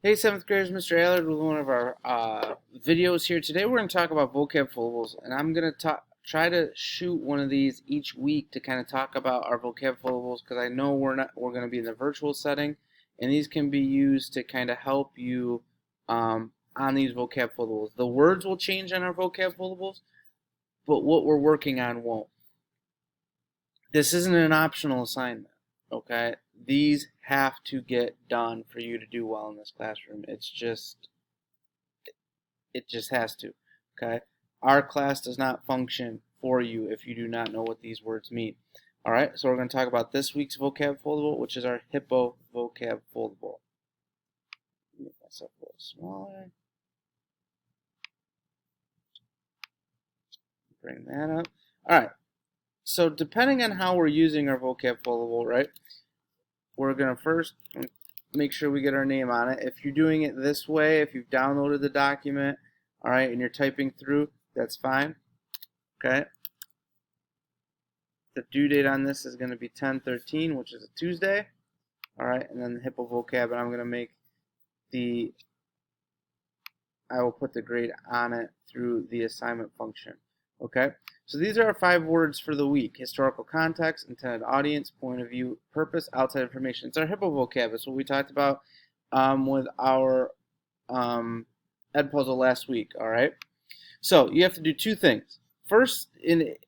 Hey, 7th graders, Mr. Allard with one of our videos here. Today we're going to talk about vocab folders, and I'm going to try to shoot one of these each week to kind of talk about our vocab folders because I know we're going to be in the virtual setting, and these can be used to kind of help you on these vocab folders. The words will change on our vocab folders, but what we're working on won't. This isn't an optional assignment, okay? These have to get done for you to do well in this classroom. It just has to, okay? Our class does not function for you if you do not know what these words mean. All right, so we're going to talk about this week's vocab foldable, which is our HIPPOVocab foldable. Make myself a little smaller. Bring that up. All right. So depending on how we're using our vocab foldable, right, we're going to first make sure we get our name on it. If you're doing it this way, if you've downloaded the document, all right, and you're typing through, that's fine, okay? The due date on this is going to be 10/13, which is a Tuesday, all right, and then the HIPPOVocab, and I'm going to make I will put the grade on it through the assignment function, okay? So these are our 5 words for the week: historical context, intended audience, point of view, purpose, outside information. It's our HIPPOVocab. It's what we talked about with our Edpuzzle last week, all right? So you have to do 2 things. First,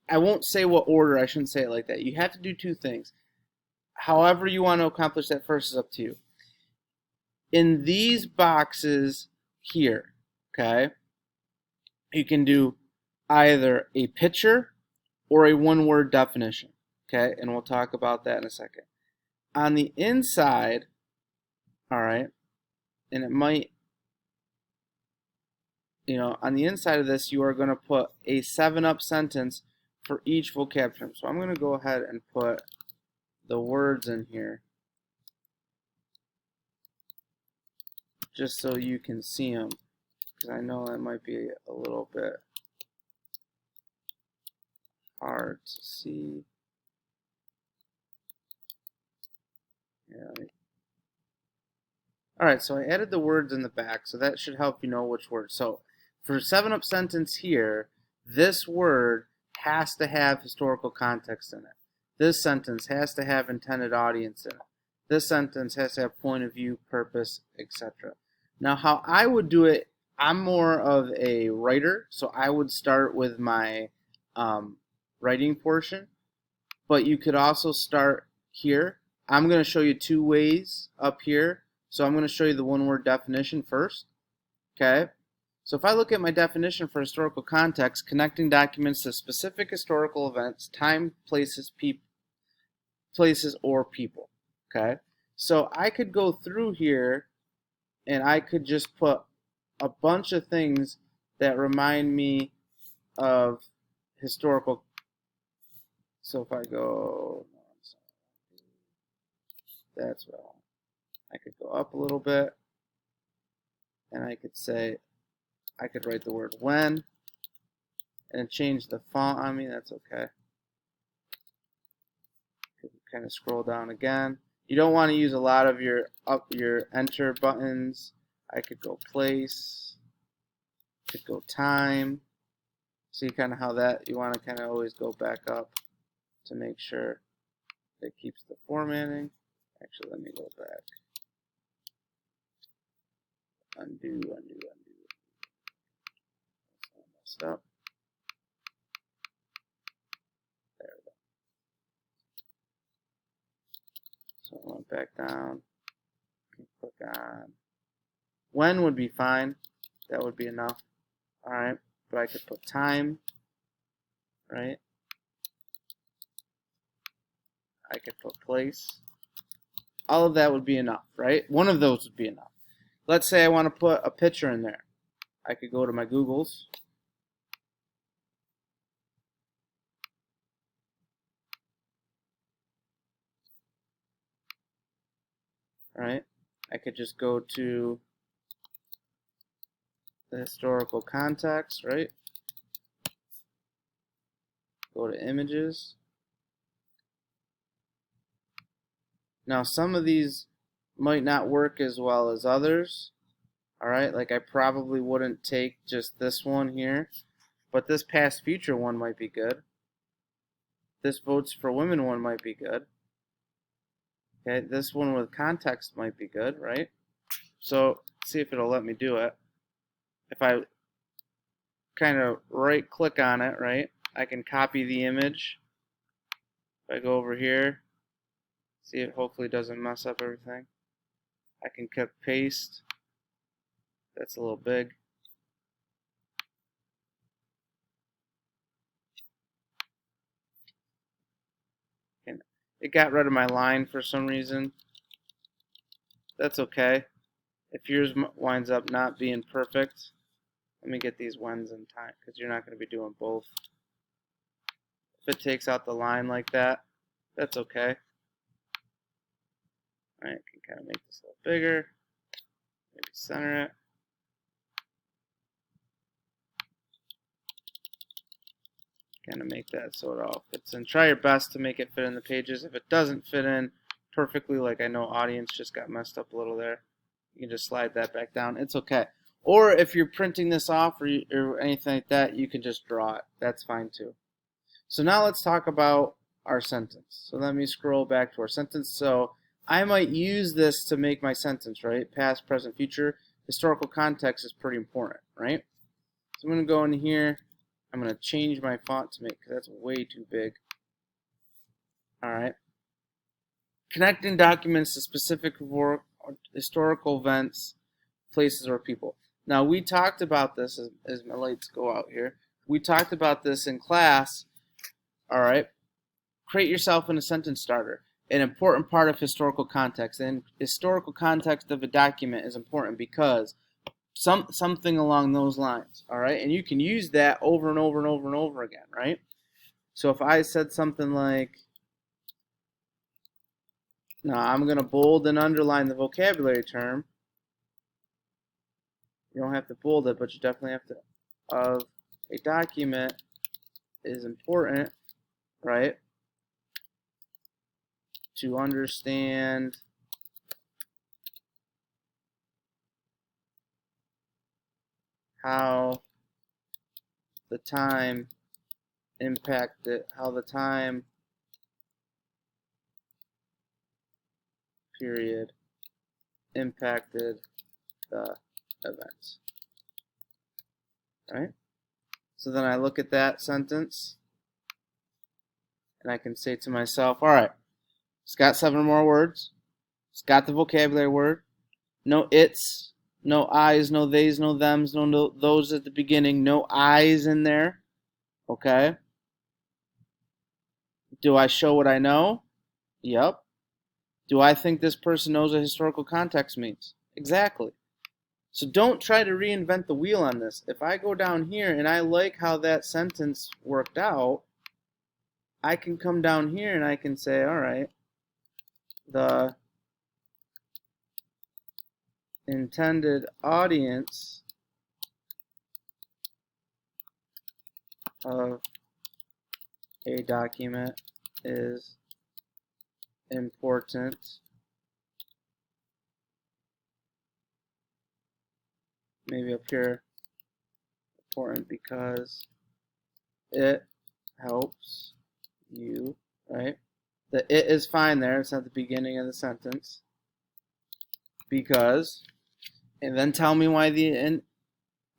I won't say what order. I shouldn't say it like that. You have to do 2 things. However you want to accomplish that first is up to you. In these boxes here, okay, you can do either a picture or a one-word definition, okay, and we'll talk about that in a second. On the inside, all right, and it might, on the inside of this, you are going to put a 7-up sentence for each vocab term. So I'm going to go ahead and put the words in here just so you can see them, because I know that might be a little bit hard to see. Yeah. All right, so I added the words in the back, so that should help you know which word. So for 7-up sentence here, this word has to have historical context in it. This sentence has to have intended audience in it. This sentence has to have point of view, purpose, etc. Now, how I would do it, I'm more of a writer, so I would start with my writing portion, but you could also start here. I'm going to show you 2 ways up here. So I'm going to show you the one-word definition first, okay? So if I look at my definition for historical context, connecting documents to specific historical events, time, places, or people, okay? So I could go through here and I could just put a bunch of things that remind me of historical. So if I go, that's what I want. I could go up a little bit, and I could say, I could write the word when, and change the font on me. That's okay. Could kind of scroll down again. You don't want to use a lot of your enter buttons. I could go place, could go time. See kind of how that, you want to kind of always go back up to make sure it keeps the formatting. Actually, let me go back. Undo. Messed up. There we go. So I went back down. Click on. When would be fine. That would be enough. Alright. But I could put time. Right? I could put place. All of that would be enough, right? One of those would be enough. Let's say I want to put a picture in there. I could go to my Googles. Right? I could just go to the historical context, right? Go to images. Now some of these might not work as well as others. Alright, like I probably wouldn't take just this one here, but this past future one might be good. This votes for women one might be good. Okay, this one with context might be good, right? So, see if it'll let me do it. If I kind of right click on it, right, I can copy the image. If I go over here, see, it hopefully doesn't mess up everything. I can click paste. That's a little big. And it got rid of my line for some reason. That's okay. If yours winds up not being perfect, let me get these ones in time, because you're not going to be doing both. If it takes out the line like that, that's okay. Alright, I can kind of make this a little bigger. Maybe center it. Kind of make that so it all fits in. Try your best to make it fit in the pages. If it doesn't fit in perfectly, like I know audience just got messed up a little there, you can just slide that back down. It's okay. Or if you're printing this off or anything like that, you can just draw it. That's fine too. So now let's talk about our sentence. So let me scroll back to our sentence. So I might use this to make my sentence, right? Past, present, future. Historical context is pretty important, right? So I'm going to go in here. I'm going to change my font to make, because that's way too big. Alright. Connecting documents to specific historical events, places, or people. Now, we talked about this, as my lights go out here, we talked about this in class. Alright. Create yourself in a sentence starter. An important part of historical context. And historical context of a document is important because something along those lines, all right? And you can use that over and over and over and over again, right? So if I said something like, now I'm going to bold and underline the vocabulary term. You don't have to bold it, but you definitely have to. Of a document is important, right? To understand how the time period impacted the events. Right? So then I look at that sentence and I can say to myself, all right, it's got 7 more words. It's got the vocabulary word. No its, no I's, no they's, no them's, no those at the beginning, no I's in there. Okay? Do I show what I know? Yep. Do I think this person knows what historical context means? Exactly. So don't try to reinvent the wheel on this. If I go down here and I like how that sentence worked out, I can come down here and I can say, all right, the intended audience of a document is important maybe up here, important because it helps you, right? The it is fine there, it's at the beginning of the sentence. Because, and then tell me why the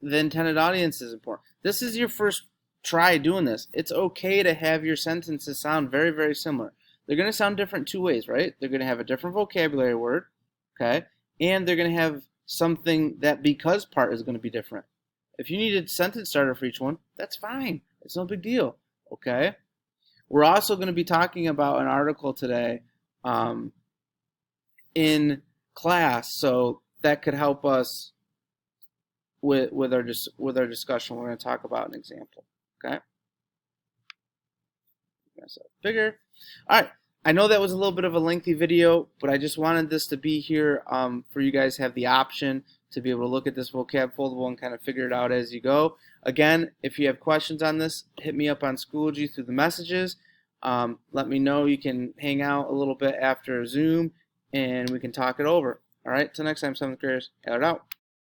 intended audience is important. This is your first try doing this. It's okay to have your sentences sound very, very similar. They're going to sound different 2 ways, right? They're going to have a different vocabulary word, okay? And they're going to have something that because part is going to be different. If you need a sentence starter for each one, that's fine. It's no big deal, okay? We're also going to be talking about an article today in class, so that could help us with our discussion. We're going to talk about an example, okay? Bigger. All right. I know that was a little bit of a lengthy video, but I just wanted this to be here for you guys to have the option to be able to look at this vocab foldable and kind of figure it out as you go. Again, if you have questions on this, hit me up on Schoology through the messages. Let me know. You can hang out a little bit after Zoom, and we can talk it over. All right. Till next time, 7th graders. Out.